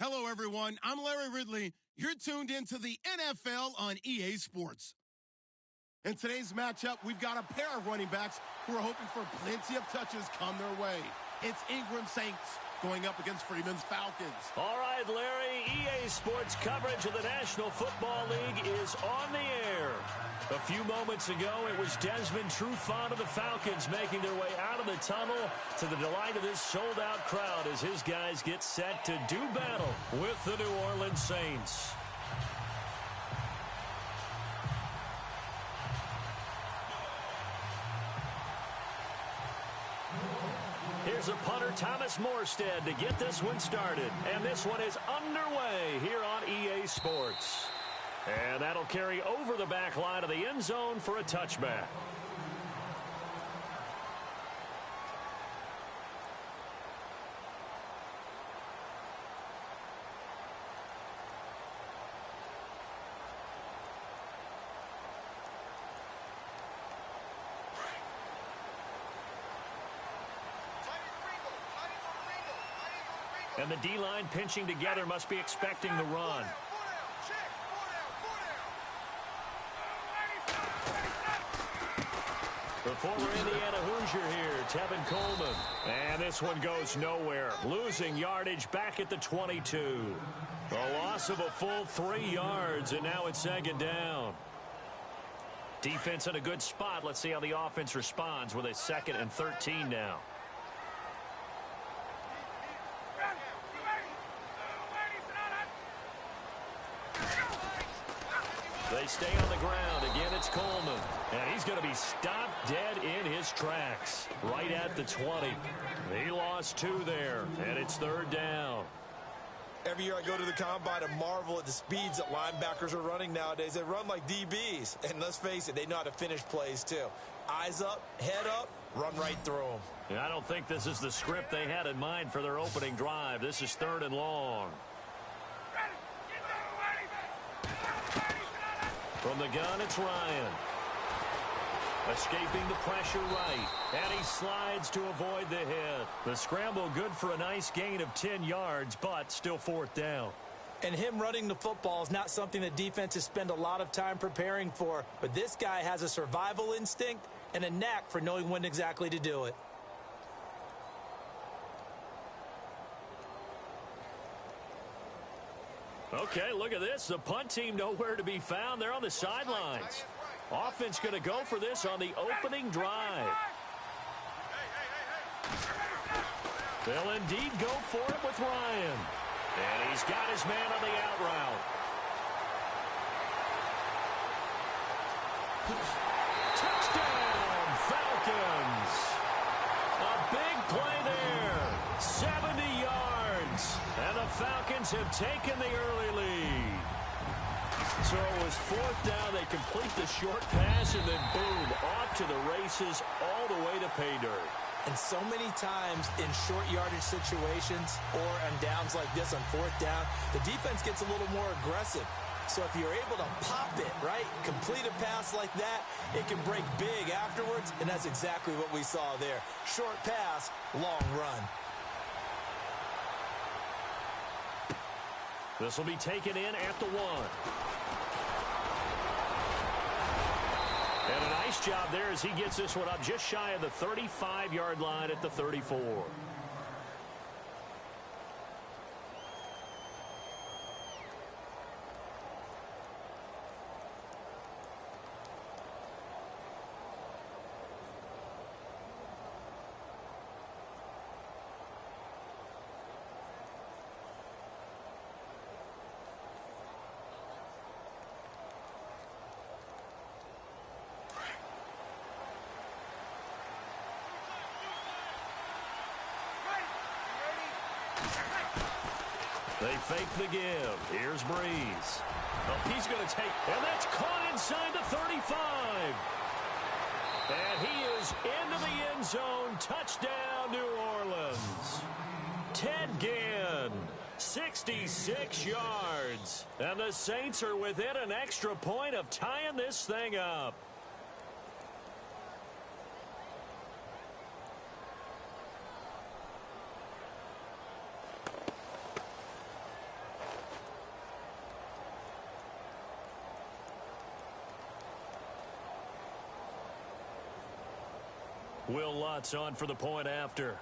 Hello, everyone. I'm Larry Ridley. You're tuned into the NFL on EA Sports. In today's matchup, we've got a pair of running backs who are hoping for plenty of touches come their way. It's Ingram Saints going up against Freeman's Falcons. All right, Larry, EA Sports coverage of the National Football League is on the air. A few moments ago, it was Desmond Trufant of the Falcons making their way out of the tunnel to the delight of this sold-out crowd as his guys get set to do battle with the New Orleans Saints. Here's a punter, Thomas Morstead, to get this one started. And this one is underway here on EA Sports. And that'll carry over the back line of the end zone for a touchback. And the D-line pinching together must be expecting the run. The former Indiana Hoosier here, Tevin Coleman. And this one goes nowhere. Losing yardage back at the 22. A loss of a full 3 yards, and now it's second down. Defense in a good spot. Let's see how the offense responds with a 2nd and 13 now. They stay on the ground. Again, it's Coleman. And he's going to be stopped dead in his tracks. Right at the 20. He lost 2 there. And it's 3rd down. Every year I go to the combine and marvel at the speeds that linebackers are running nowadays. They run like DBs. And let's face it, they know how to finish plays too. Eyes up, head up, run right through them. Yeah, I don't think this is the script they had in mind for their opening drive. This is 3rd and long. From the gun, it's Ryan. Escaping the pressure right. And he slides to avoid the hit. The scramble good for a nice gain of 10 yards, but still 4th down. And him running the football is not something that defenses spend a lot of time preparing for. But this guy has a survival instinct and a knack for knowing when exactly to do it. Okay, look at this. The punt team nowhere to be found. They're on the sidelines. Offense going to go for this on the opening drive. They'll indeed go for it with Ryan. And he's got his man on the out route. Touchdown, Falcons. A big play there. 70 yards. And the Falcons have taken the early lead. So it was 4th down. They complete the short pass, and then boom, off to the races all the way to pay dirt. And so many times in short yardage situations or on downs like this on 4th down, the defense gets a little more aggressive. So if you're able to pop it, right, complete a pass like that, it can break big afterwards, and that's exactly what we saw there. Short pass, long run. This will be taken in at the 1. And a nice job there as he gets this one up just shy of the 35-yard line at the 34. They fake the give. Here's Breeze. Oh, he's going to take, and that's caught inside the 35. And he is into the end zone. Touchdown, New Orleans. Ted Ginn, 66 yards. And the Saints are within an extra point of tying this thing up. Will Lutz on for the point after.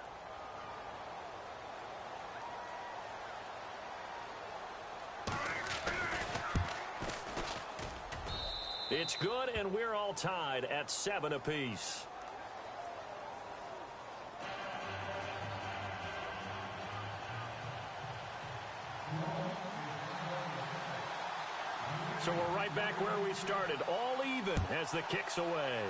It's good, and we're all tied at 7 apiece. So we're right back where we started, all even as the kick's away.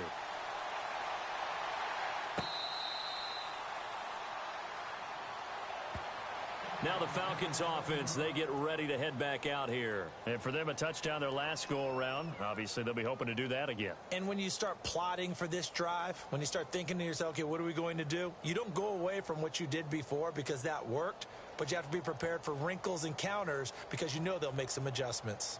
Now the Falcons offense, they get ready to head back out here. And for them, a touchdown their last go-around. Obviously, they'll be hoping to do that again. And when you start plotting for this drive, when you start thinking to yourself, okay, what are we going to do? You don't go away from what you did before because that worked, but you have to be prepared for wrinkles and counters because you know they'll make some adjustments.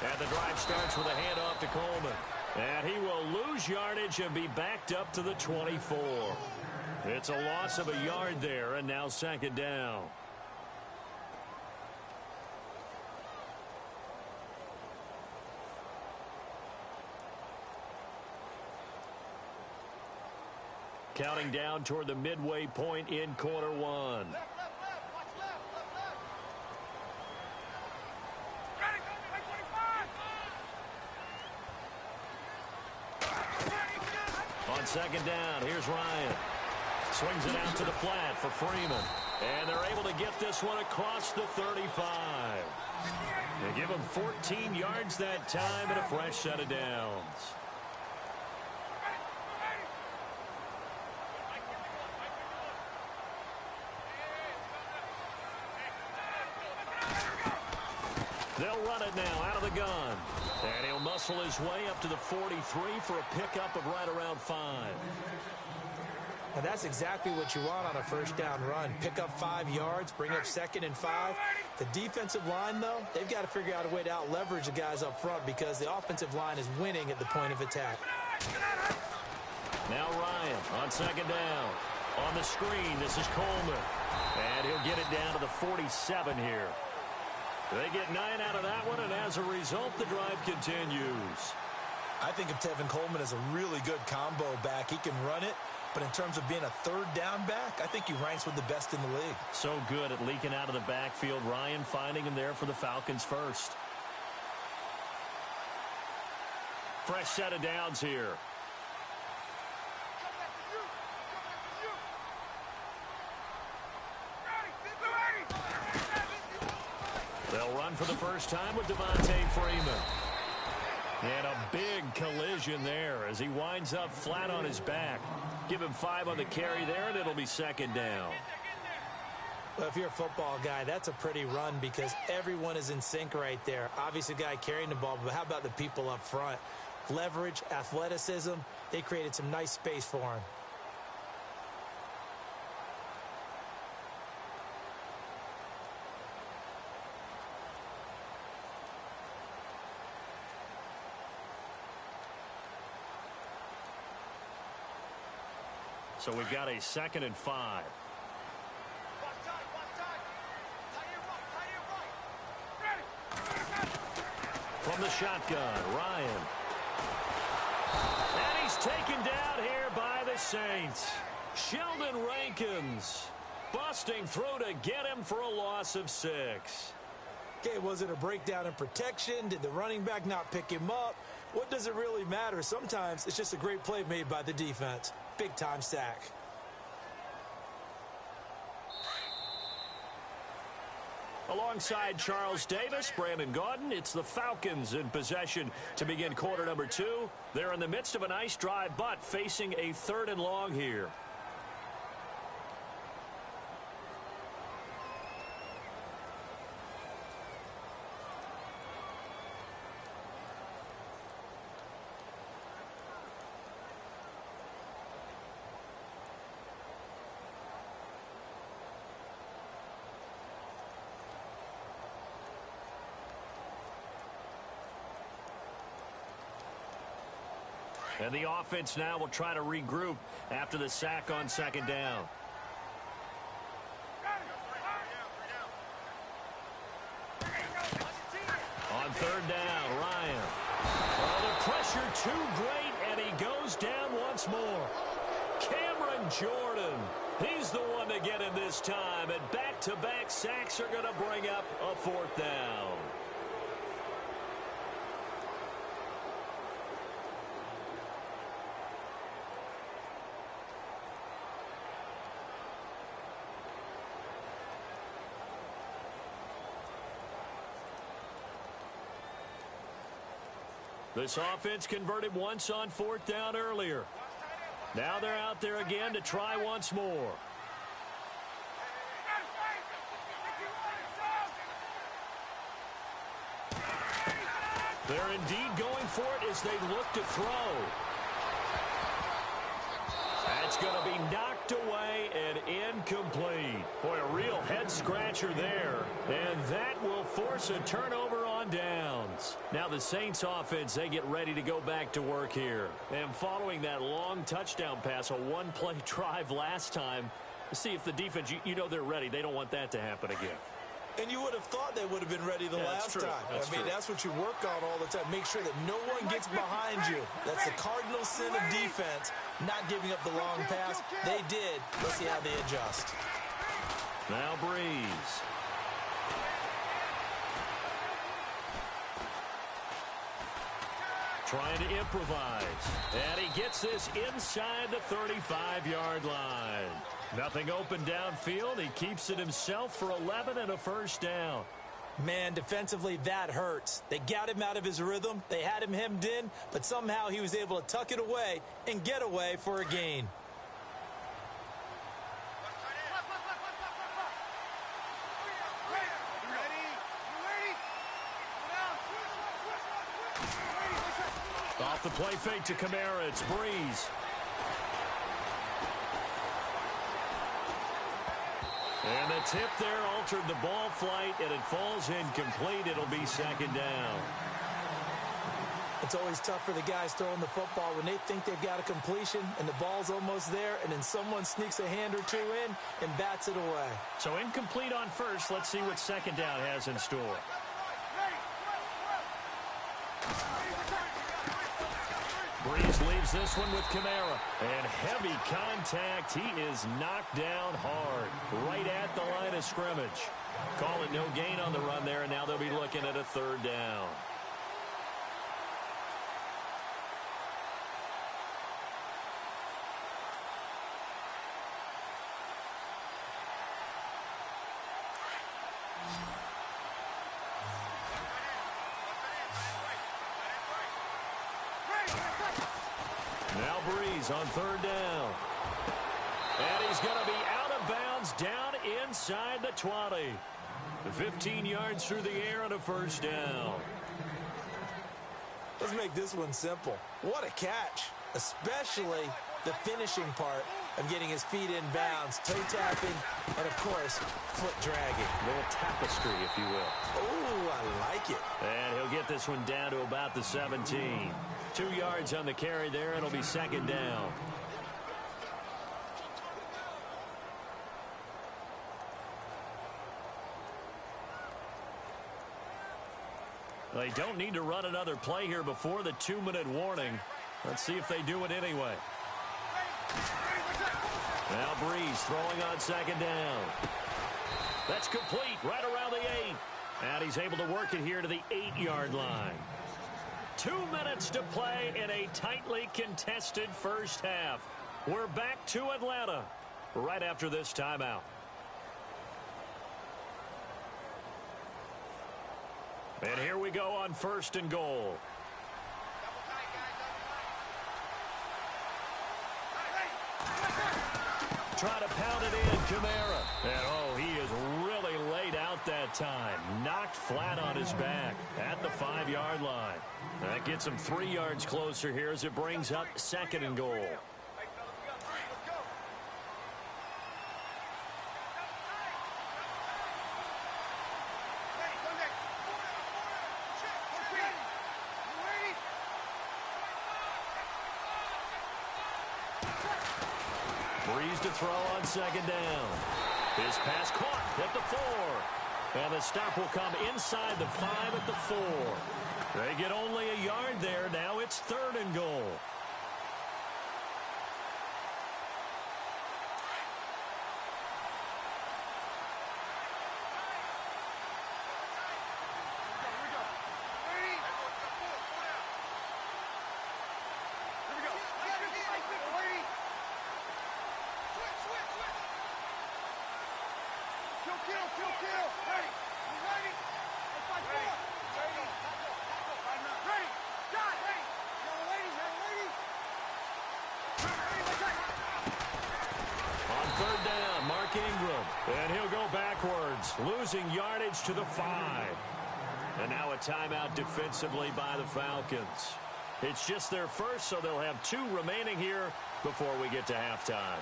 And the drive starts with a handoff to Coleman. And he will lose yardage and be backed up to the 24. It's a loss of a yard there, and now second down. Counting down toward the midway point in quarter one. On second down, here's Ryan. Swings it out to the flat for Freeman. And they're able to get this one across the 35. They give him 14 yards that time and a fresh set of downs. They'll run it now out of the gun. And he'll muscle his way up to the 43 for a pickup of right around 5. And that's exactly what you want on a first down run. Pick up 5 yards, bring up second and 5. The defensive line, though, they've got to figure out a way to out-leverage the guys up front because the offensive line is winning at the point of attack. Now Ryan on second down. On the screen, this is Coleman. And he'll get it down to the 47 here. They get 9 out of that one, and as a result, the drive continues. I think of Tevin Coleman as a really good combo back. He can run it, but in terms of being a third down back, I think he ranks with the best in the league. So good at leaking out of the backfield. Ryan finding him there for the Falcons first. Fresh set of downs here. They'll run for the first time with Devontae Freeman. And a big collision there as he winds up flat on his back. Give him 5 on the carry there, and it'll be second down. Well, if you're a football guy, that's a pretty run because everyone is in sync right there. Obviously, the guy carrying the ball, but how about the people up front? Leverage, athleticism, they created some nice space for him. So we've got a 2nd and 5. From the shotgun, Ryan. And he's taken down here by the Saints. Sheldon Rankins busting through to get him for a loss of 6. Okay, was it a breakdown in protection? Did the running back not pick him up? What does it really matter? Sometimes it's just a great play made by the defense. Big-time sack. Alongside Charles Davis, Brandon Gaudin, it's the Falcons in possession to begin quarter number 2. They're in the midst of a nice drive, but facing a 3rd and long here. And the offense now will try to regroup after the sack on second down. too great, and he goes down once more. Cameron Jordan, he's the one to get him this time, and back-to-back sacks are going to bring up a fourth down. This offense converted once on fourth down earlier. Now they're out there again to try once more. They're indeed going for it as they look to throw. That's going to be knocked away and incomplete. Boy, a real head-scratcher there. And that will force a turnover on downs. Now the Saints offense, they get ready to go back to work here. And following that long touchdown pass, a one-play drive last time, see if the defense, you know they're ready. They don't want that to happen again. And you would have thought they would have been ready the last time. That's what you work on all the time. Make sure that no one gets behind you. That's the cardinal sin of defense, not giving up the long pass. They did. Let's see how they adjust. Now Breeze. Trying to improvise. And he gets this inside the 35-yard line. Nothing open downfield. He keeps it himself for 11 and a first down. Man, defensively, that hurts. They got him out of his rhythm. They had him hemmed in, but somehow he was able to tuck it away and get away for a gain. Off the play fake to Kamara. It's Breeze. And the tip there altered the ball flight, and it falls incomplete. It'll be second down. It's always tough for the guys throwing the football when they think they've got a completion and the ball's almost there, and then someone sneaks a hand or two in and bats it away. So incomplete on first. Let's see what second down has in store. Breeze leaves this one with Kamara. And heavy contact. He is knocked down hard right at the line of scrimmage. Call it no gain on the run there, and now they'll be looking at a third down. Now Breeze on third down. And he's going to be out of bounds down inside the 20. 15 yards through the air and a first down. Let's make this one simple. What a catch, especially the finishing part of getting his feet in bounds, toe tapping, and, of course, foot dragging. A little tapestry, if you will. Oh, I like it. And he'll get this one down to about the 17. 2 yards on the carry there. It'll be second down. They don't need to run another play here before the 2-minute warning. Let's see if they do it anyway. Now Breeze throwing on second down. That's complete right around the 8. And he's able to work it here to the 8-yard line. 2 minutes to play in a tightly contested first half. We're back to Atlanta right after this timeout. And here we go on first and goal. Try to pound it in, Kamara. And, oh, he is really laid out that time. Knocked flat on his back at the 5-yard line. That gets him 3 yards closer here as it brings up second and goal. Breeze to throw on second down. His pass caught at the 4. And the stop will come inside the 5 at the 4. They get only a yard there. Now it's 3rd and goal. And he'll go backwards, losing yardage to the 5. And now a timeout defensively by the Falcons. It's just their first, so they'll have 2 remaining here before we get to halftime.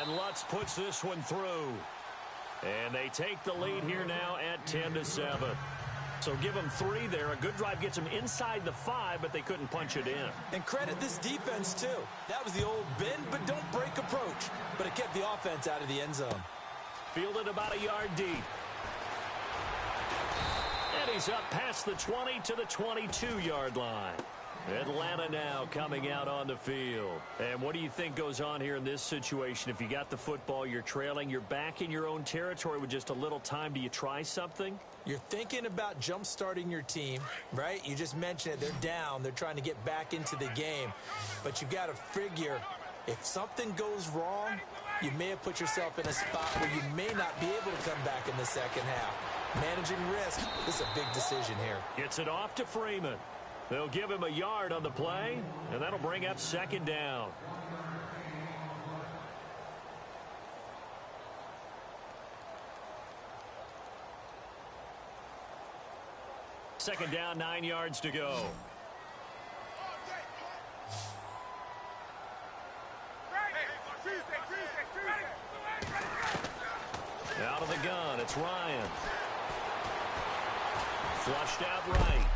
And Lutz puts this one through. And they take the lead here now at 10-7. So give them 3 there. A good drive gets them inside the 5, but they couldn't punch it in. And credit this defense, too. That was the old bend but don't break approach. But it kept the offense out of the end zone. Fielded about a yard deep. And he's up past the 20 to the 22-yard line. Atlanta now coming out on the field. And what do you think goes on here in this situation? If you got the football, you're trailing, you're back in your own territory with just a little time. Do you try something? You're thinking about jump-starting your team, right? You just mentioned it. They're down. They're trying to get back into the game. But you got to figure if something goes wrong, you may have put yourself in a spot where you may not be able to come back in the second half. Managing risk is a big decision here. Gets it off to Freeman. They'll give him a yard on the play, and that'll bring up 2nd down. Second down, 9 yards to go. Out of the gun, it's Ryan. Flushed out right.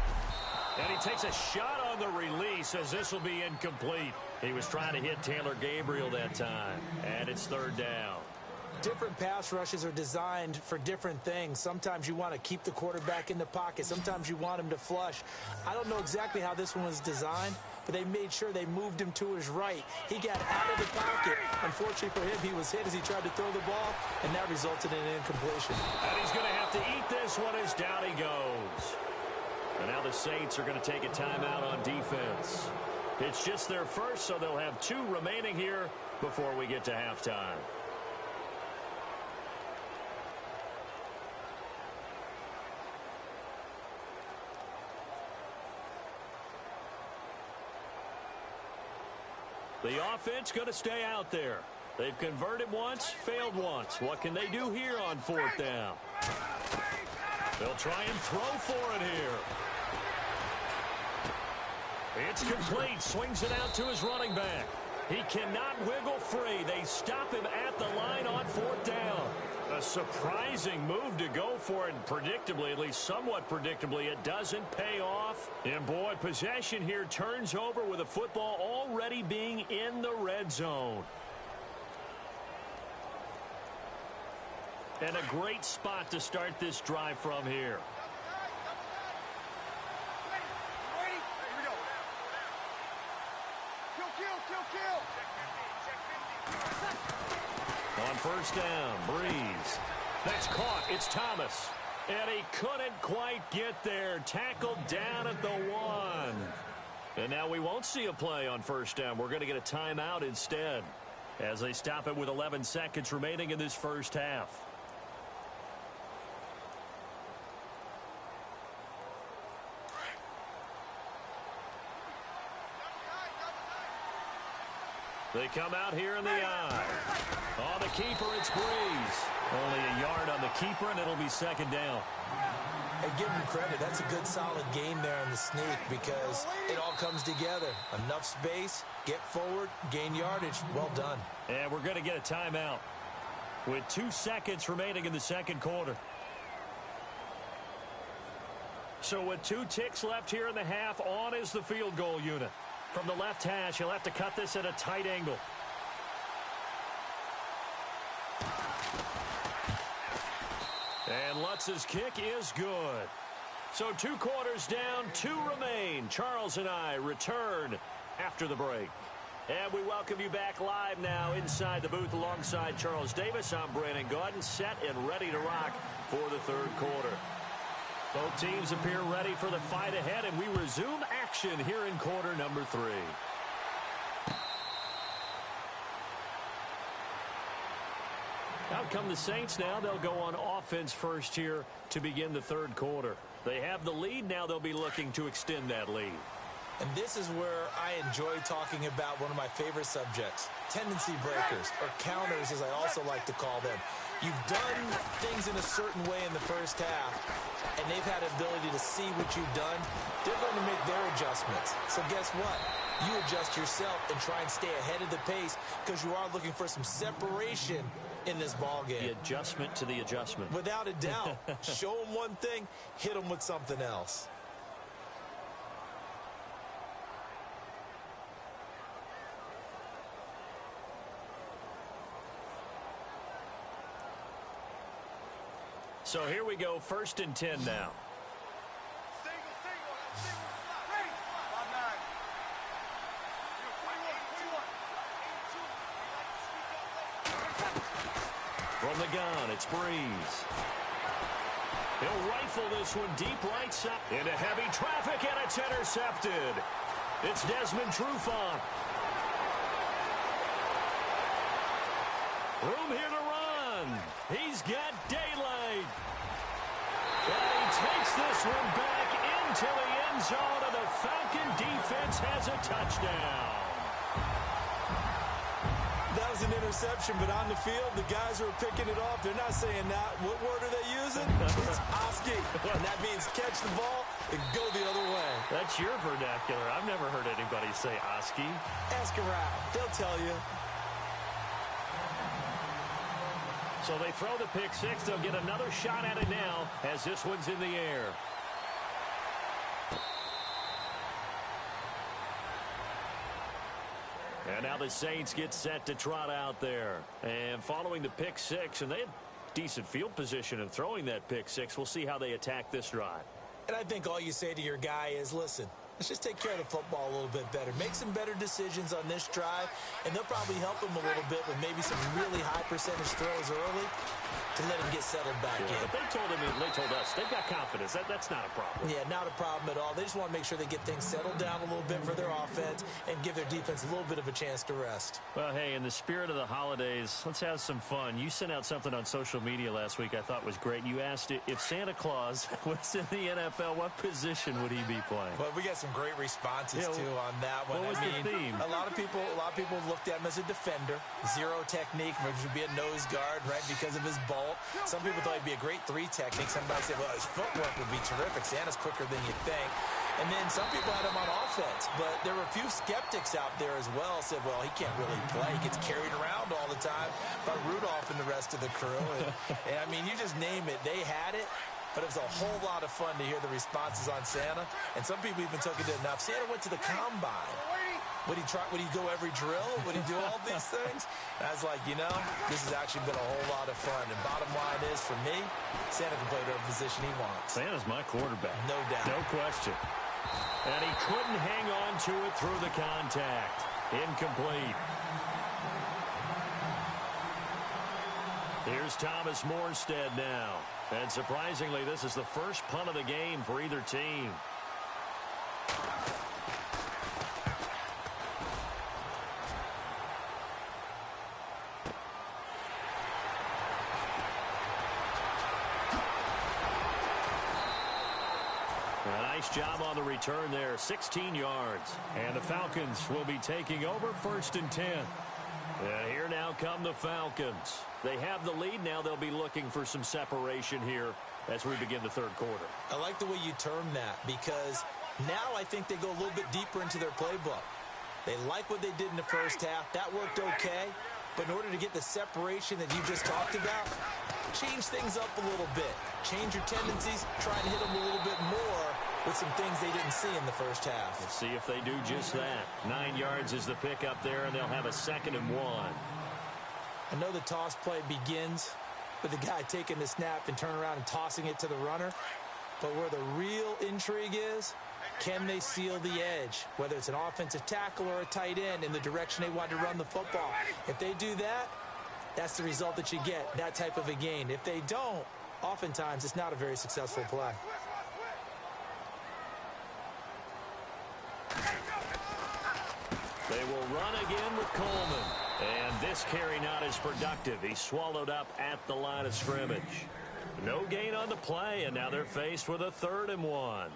And he takes a shot on the release as this will be incomplete. He was trying to hit Taylor Gabriel that time. And it's 3rd down. Different pass rushes are designed for different things. Sometimes you want to keep the quarterback in the pocket. Sometimes you want him to flush. I don't know exactly how this one was designed, but they made sure they moved him to his right. He got out of the pocket. Unfortunately for him, he was hit as he tried to throw the ball, and that resulted in an incompletion. And he's going to have to eat this one as down he goes. And now the Saints are going to take a timeout on defense. It's just their first, so they'll have 2 remaining here before we get to halftime. The offense going to stay out there. They've converted once, failed once. What can they do here on 4th down? They'll try and throw for it here. It's complete. Swings it out to his running back. He cannot wiggle free. They stop him at the line on 4th down. A surprising move to go for it. Predictably, at least somewhat predictably, it doesn't pay off. And boy, possession here turns over with the football already being in the red zone. And a great spot to start this drive from here. On 1st down, Breeze. That's caught. It's Thomas. And he couldn't quite get there. Tackled down at the 1. And now we won't see a play on 1st down. We're going to get a timeout instead as they stop it with 11 seconds remaining in this first half. They come out here in the eye. On the keeper, it's Breeze. Only a yard on the keeper, and it'll be 2nd down. Hey, give him credit. That's a good, solid game there on the sneak because it all comes together. Enough space, get forward, gain yardage. Well done. And we're going to get a timeout with 2 seconds remaining in the 2nd quarter. So with 2 ticks left here in the half, on is the field goal unit. From the left hash, he'll have to cut this at a tight angle. And Bounces kick is good. So 2 quarters down, 2 remain. Charles and I return after the break. And we welcome you back live now inside the booth alongside Charles Davis. I'm Brandon Gaudin, set and ready to rock for the third quarter. Both teams appear ready for the fight ahead, and we resume action here in quarter number 3. Out come the Saints now. They'll go on offense first here to begin the third quarter. They have the lead. Now they'll be looking to extend that lead. And this is where I enjoy talking about one of my favorite subjects, tendency breakers, or counters as I also like to call them. You've done things in a certain way in the first half, and they've had the ability to see what you've done. They're going to make their adjustments. So guess what? You adjust yourself and try and stay ahead of the pace because you are looking for some separation in this ball game. The adjustment to the adjustment. Without a doubt. Show them one thing, hit them with something else. So here we go, 1st and 10 now. From the gun, it's Breeze. He'll rifle this one deep right side into heavy traffic, and it's intercepted. It's Desmond Trufant. Room here to run. He's got daylight. And he takes this one back into the end zone, and the Falcon defense has a touchdown. That was an interception, but on the field, the guys who are picking it off, they're not saying that. What word are they using? It's Oski. And that means catch the ball and go the other way. That's your vernacular. I've never heard anybody say Oski. Ask around. They'll tell you. So they throw the pick 6. They'll get another shot at it now as this one's in the air. And now the Saints get set to trot out there. And following the pick 6, and they had decent field position in throwing that pick 6. We'll see how they attack this drive. And I think all you say to your guy is, listen, let's just take care of the football a little bit better. Make some better decisions on this drive, and they'll probably help him a little bit with maybe some really high percentage throws early to let him get settled back in. But they told him, and they told us, they've got confidence. That's not a problem. Yeah, not a problem at all. They just want to make sure they get things settled down a little bit for their offense and give their defense a little bit of a chance to rest. Well, hey, in the spirit of the holidays, let's have some fun. You sent out something on social media last week I thought was great. You asked if Santa Claus was in the NFL, what position would he be playing? Well, we got some great responses, too, on that one. What was the theme? A lot of people looked at him as a defender. Zero technique, which would be a nose guard, right, because of his bulk. Some people thought he'd be a great 3 technique. Somebody said, well, his footwork would be terrific. Santa's quicker than you think. And then some people had him on offense. But there were a few skeptics out there as well. Said, well, he can't really play. He gets carried around all the time by Rudolph and the rest of the crew. And I mean, you just name it. They had it. But it was a whole lot of fun to hear the responses on Santa. And some people even took it to enough. Santa went to the combine. Would he go every drill? Would he do all these things? And I was like, you know, this has actually been a whole lot of fun. And bottom line is, for me, Santa can play whatever position he wants. Santa's my quarterback. No doubt. No question. And he couldn't hang on to it through the contact. Incomplete. Here's Thomas Morstead now. And surprisingly, this is the first punt of the game for either team. A nice job on the return there, 16 yards. And the Falcons will be taking over 1st and 10. And here now come the Falcons. They have the lead now. They'll be looking for some separation here as we begin the third quarter. I like the way you term that because now I think they go a little bit deeper into their playbook. They like what they did in the first half. That worked okay. But in order to get the separation that you just talked about, change things up a little bit. Change your tendencies. Try and hit them a little bit more with some things they didn't see in the first half. Let's see if they do just that. 9 yards is the pickup there, and they'll have a 2nd and 1. I know the toss play begins with the guy taking the snap and turning around and tossing it to the runner. But where the real intrigue is, can they seal the edge, whether it's an offensive tackle or a tight end in the direction they want to run the football? If they do that, that's the result that you get, that type of a gain. If they don't, oftentimes it's not a very successful play. They will run again with Coleman. And this carry not as productive. He's swallowed up at the line of scrimmage. No gain on the play, and now they're faced with a 3rd and 1.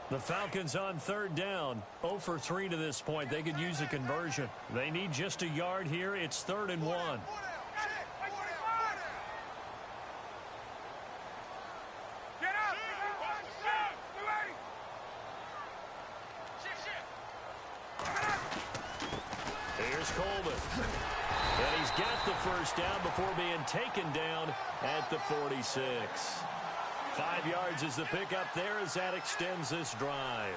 The Falcons on 3rd down, 0 for 3 to this point. They could use a conversion. They need just a yard here. It's 3rd and 1. Here's Coleman. And he's got the first down before being taken down at the 46. 5 yards is the pickup there as that extends this drive.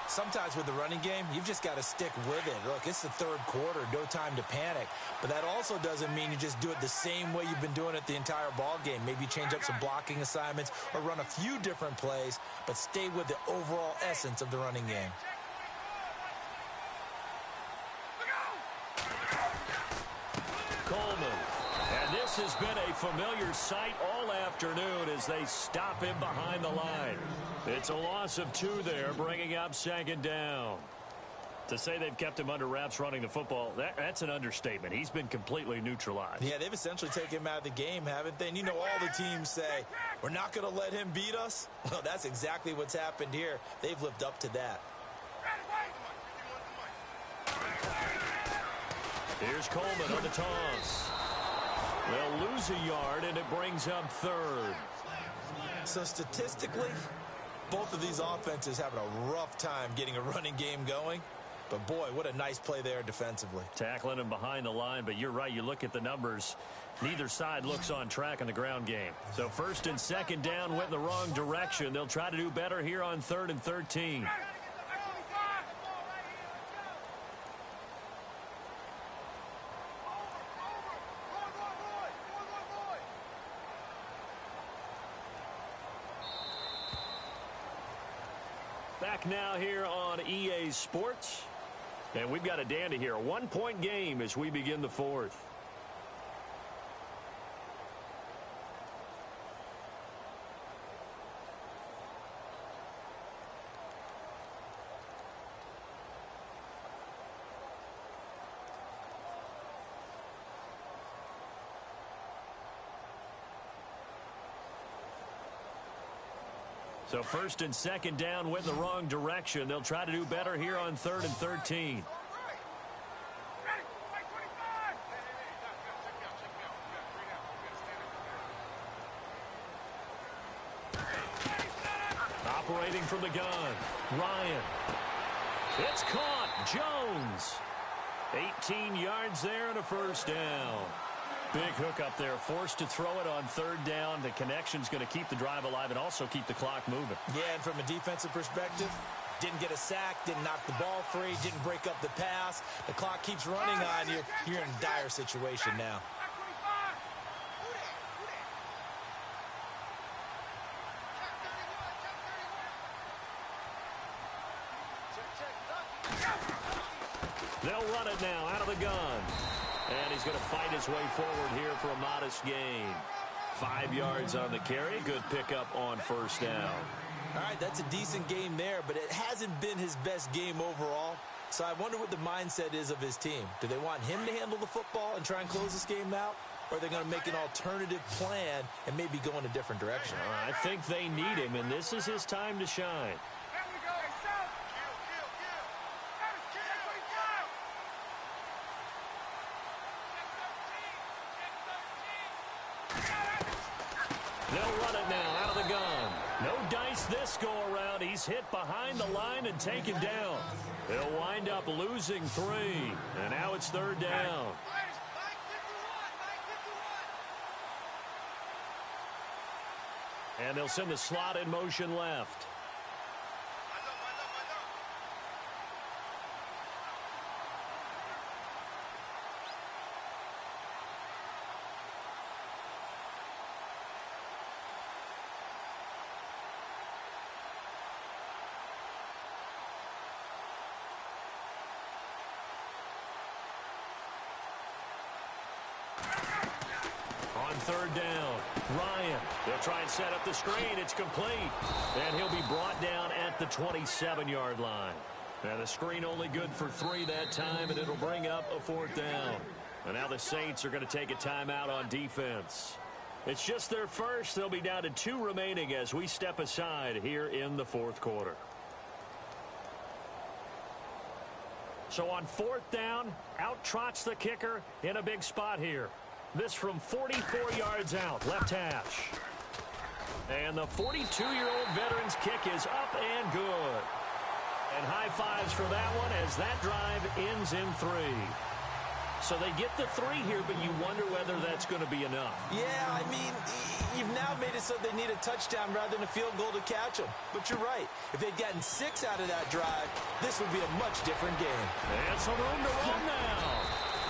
Sometimes with the running game, you've just got to stick with it. Look, it's the 3rd quarter, no time to panic. But that also doesn't mean you just do it the same way you've been doing it the entire ball game. Maybe change up some blocking assignments or run a few different plays, but stay with the overall essence of the running game. Coleman. And this has been a familiar sight all afternoon as they stop him behind the line. It's a loss of 2 there, bringing up 2nd down. To say they've kept him under wraps running the football, that's an understatement. He's been completely neutralized. Yeah, they've essentially taken him out of the game, haven't they? And you know all the teams say, we're not going to let him beat us. Well, that's exactly what's happened here. They've lived up to that. Here's Coleman on the toss. They'll lose a yard, and it brings up 3rd. So statistically, both of these offenses having a rough time getting a running game going. But, boy, what a nice play there defensively. Tackling him behind the line, but you're right. You look at the numbers. Neither side looks on track in the ground game. So 1st and 2nd down went in the wrong direction. They'll try to do better here on 3rd and 13. Back now here on EA Sports. And we've got a dandy here. A 1-point game as we begin the 4th. So 1st and 2nd down went in the wrong direction. They'll try to do better here on 3rd and 13. Operating from the gun, Ryan. It's caught. Jones. 18 yards there and a 1st down. Big hook up there, forced to throw it on 3rd down. The connection's going to keep the drive alive and also keep the clock moving. Yeah, and from a defensive perspective, didn't get a sack, didn't knock the ball free, didn't break up the pass. The clock keeps running on you. You're in a dire situation now. They'll run it now out of the gun. And he's going to fight his way forward here for a modest gain. 5 yards on the carry. Good pickup on 1st down. All right, that's a decent game there, but it hasn't been his best game overall. So I wonder what the mindset is of his team. Do they want him to handle the football and try and close this game out? Or are they going to make an alternative plan and maybe go in a different direction? I think they need him, and this is his time to shine. They'll run it now out of the gun. No dice this go-around. He's hit behind the line and taken down. He'll wind up losing 3. And now it's 3rd down. And they'll send the slot in motion left. third down. Ryan, they'll try and set up the screen. It's complete. And he'll be brought down at the 27-yard line. And the screen only good for 3 that time, and it'll bring up a 4th down. And now the Saints are going to take a timeout on defense. It's just their first. They'll be down to 2 remaining as we step aside here in the 4th quarter. So on 4th down, out trots the kicker in a big spot here. This from 44 yards out, left hash. And the 42-year-old veteran's kick is up and good. And high fives for that one as that drive ends in 3. So they get the 3 here, but you wonder whether that's going to be enough. Yeah, I mean, you've now made it so they need a touchdown rather than a field goal to catch them. But you're right. If they'd gotten 6 out of that drive, this would be a much different game. And some room to run now.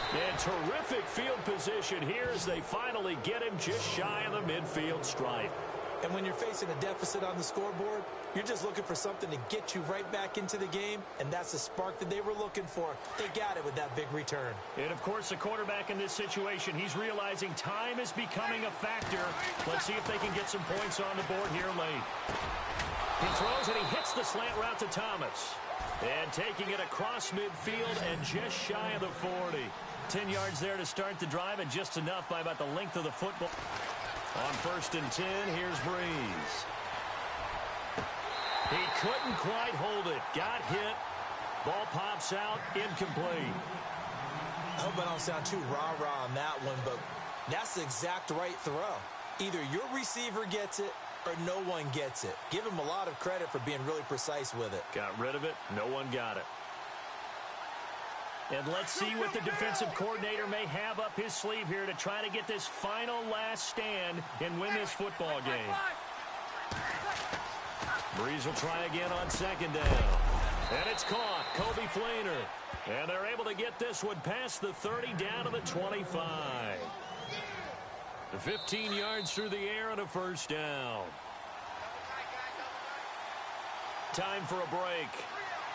And terrific field position here as they finally get him just shy of the midfield stripe. And when you're facing a deficit on the scoreboard, you're just looking for something to get you right back into the game, and that's the spark that they were looking for. They got it with that big return. And, of course, the quarterback in this situation, he's realizing time is becoming a factor. Let's see if they can get some points on the board here late. He throws, and he hits the slant route to Thomas. And taking it across midfield and just shy of the 40. 10 yards there to start the drive, and just enough by about the length of the football. On 1st and 10, here's Breeze. He couldn't quite hold it. Got hit. Ball pops out. Incomplete. I hope I don't sound too rah-rah on that one, but that's the exact right throw. Either your receiver gets it or no one gets it. Give him a lot of credit for being really precise with it. Got rid of it. No one got it. And let's see what the defensive coordinator may have up his sleeve here to try to get this final last stand and win this football game. Breeze will try again on 2nd down. And it's caught. Kobe Flainer. And they're able to get this one past the 30 down to the 25. 15 yards through the air and a 1st down. Time for a break.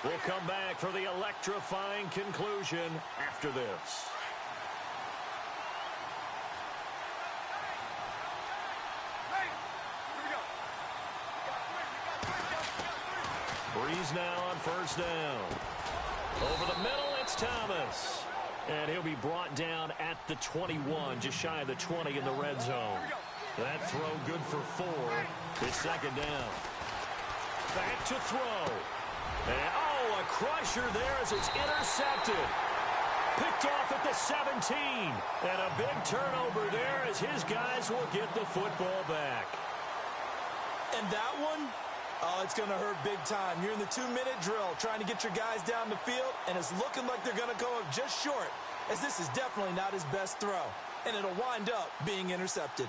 We'll come back for the electrifying conclusion after this. Breeze now on 1st down. Over the middle, it's Thomas. And he'll be brought down at the 21, just shy of the 20 in the red zone. That throw good for 4. It's 2nd down. Back to throw. And, oh, a crusher there as it's intercepted. Picked off at the 17. And a big turnover there as his guys will get the football back. And that one, oh, it's going to hurt big time. You're in the 2-minute drill trying to get your guys down the field, and it's looking like they're going to go up just short, as this is definitely not his best throw. And it'll wind up being intercepted.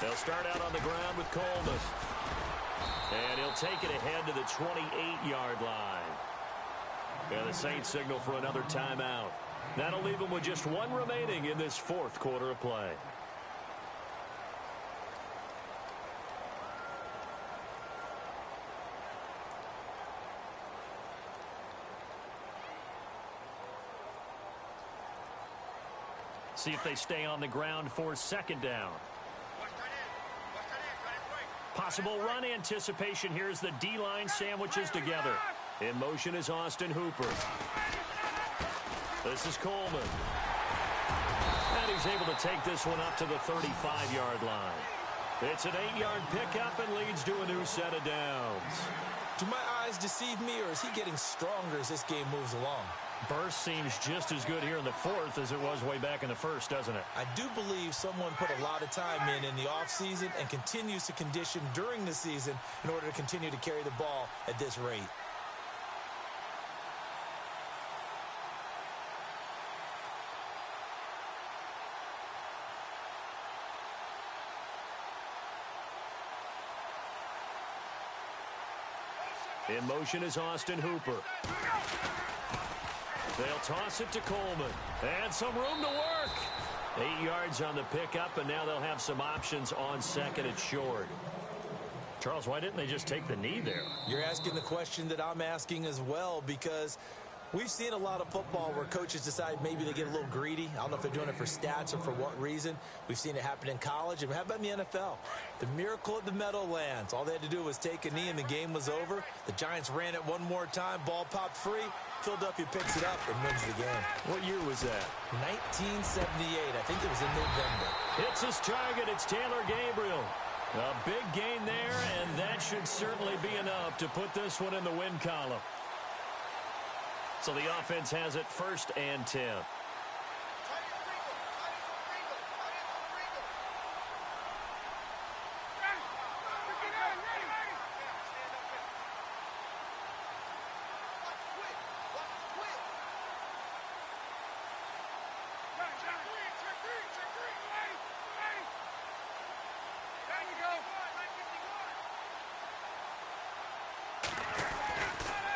They'll start out on the ground with Coleman. And he'll take it ahead to the 28-yard line. And the Saints signal for another timeout. That'll leave them with just 1 remaining in this 4th quarter of play. See if they stay on the ground for 2nd down. Possible run anticipation here as the D-line sandwiches together. In motion is Austin Hooper. This is Coleman. And he's able to take this one up to the 35-yard line. It's an 8-yard pickup and leads to a new set of downs. Do my eyes deceive me, or is he getting stronger as this game moves along? Burst seems just as good here in the 4th as it was way back in the 1st, doesn't it? I do believe someone put a lot of time in the offseason and continues to condition during the season in order to continue to carry the ball at this rate. In motion is Austin Hooper. They'll toss it to Coleman. And some room to work. 8 yards on the pickup, and now they'll have some options on 2nd and short. Charles, why didn't they just take the knee there? You're asking the question that I'm asking as well, because we've seen a lot of football where coaches decide maybe they get a little greedy. I don't know if they're doing it for stats or for what reason. We've seen it happen in college. And how about in the NFL? The miracle at the Meadowlands. All they had to do was take a knee and the game was over. The Giants ran it one more time. Ball popped free. Philadelphia picks it up and wins the game. What year was that? 1978. I think it was in November. Hits his target. It's Taylor Gabriel. A big gain there, and that should certainly be enough to put this one in the win column. So the offense has it 1st and 10.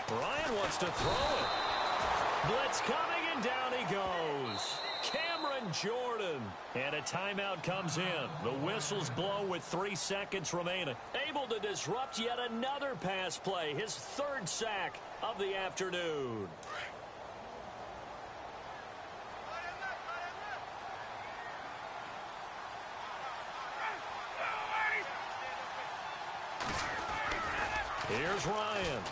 Ryan wants to throw it. Blitz coming, and down he goes. Cameron Jordan. And a timeout comes in. The whistles blow with 3 seconds remaining. Able to disrupt yet another pass play. His 3rd sack of the afternoon. Here's Ryan.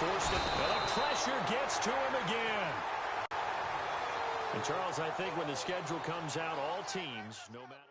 Forced it, and the pressure gets to him again. And Charles, I think when the schedule comes out, all teams, no matter